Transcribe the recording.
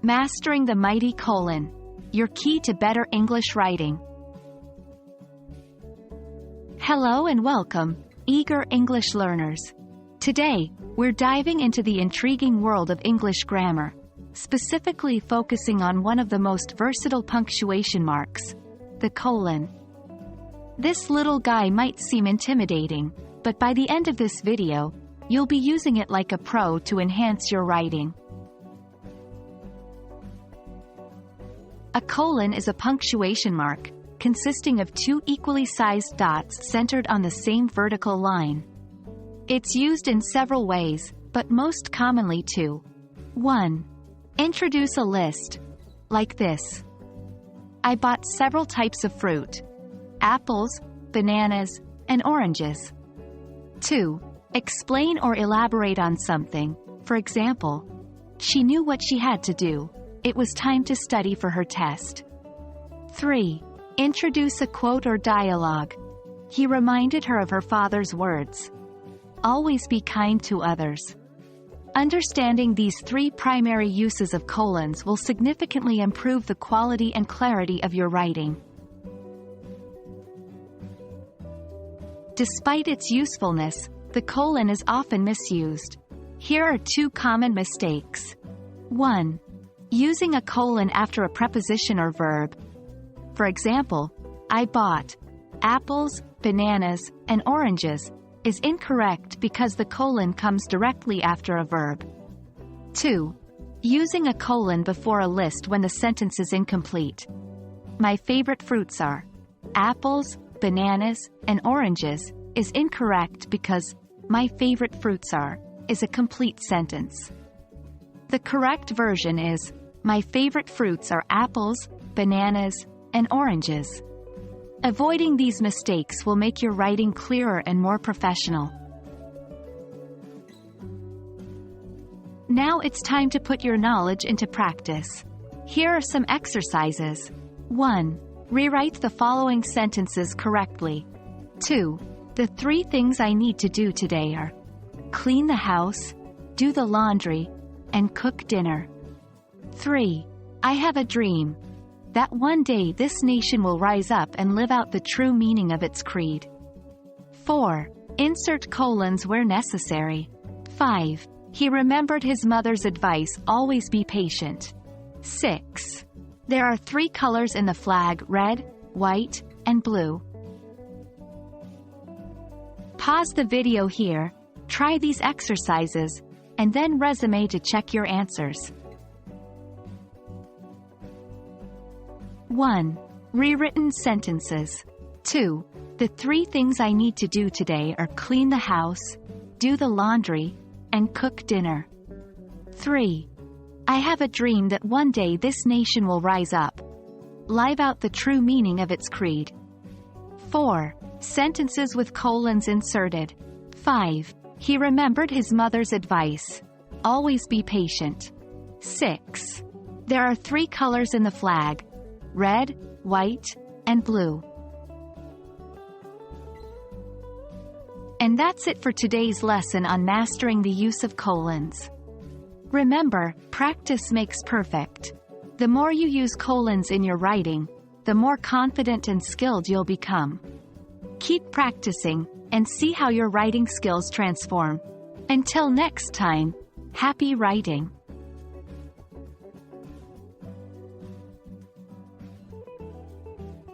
Mastering the mighty colon. Your key to better English writing. Hello and welcome, eager English learners. Today, we're diving into the intriguing world of English grammar, specifically focusing on one of the most versatile punctuation marks, the colon. This little guy might seem intimidating, but by the end of this video, you'll be using it like a pro to enhance your writing. A colon is a punctuation mark, consisting of two equally sized dots centered on the same vertical line. It's used in several ways, but most commonly to 1. Introduce a list, like this. I bought several types of fruit: apples, bananas, and oranges. 2. Explain or elaborate on something, for example, she knew what she had to do. It was time to study for her test. 3. Introduce a quote or dialogue. He reminded her of her father's words. Always be kind to others. Understanding these three primary uses of colons will significantly improve the quality and clarity of your writing. Despite its usefulness, the colon is often misused. Here are two common mistakes. 1. Using a colon after a preposition or verb. For example, I bought apples, bananas, and oranges is incorrect because the colon comes directly after a verb. 2. Using a colon before a list when the sentence is incomplete. My favorite fruits are apples, bananas, and oranges is incorrect because my favorite fruits are is a complete sentence. The correct version is my favorite fruits are apples, bananas, and oranges. Avoiding these mistakes will make your writing clearer and more professional. Now it's time to put your knowledge into practice. Here are some exercises. 1. Rewrite the following sentences correctly. 2. The three things I need to do today are clean the house, do the laundry, and cook dinner. 3. I have a dream that one day this nation will rise up and live out the true meaning of its creed. 4. Insert colons where necessary. 5. He remembered his mother's advice, always be patient. 6. There are three colors in the flag: red, white, and blue. Pause the video here, try these exercises, and then resume to check your answers. 1. Rewritten sentences. 2. The three things I need to do today are clean the house, do the laundry, and cook dinner. 3. I have a dream that one day this nation will rise up. Live out the true meaning of its creed. 4. Sentences with colons inserted. 5. He remembered his mother's advice. Always be patient. 6. There are three colors in the flag: red, white, and blue. And that's it for today's lesson on mastering the use of colons. Remember, practice makes perfect. The more you use colons in your writing, the more confident and skilled you'll become. Keep practicing, and see how your writing skills transform. Until next time, happy writing!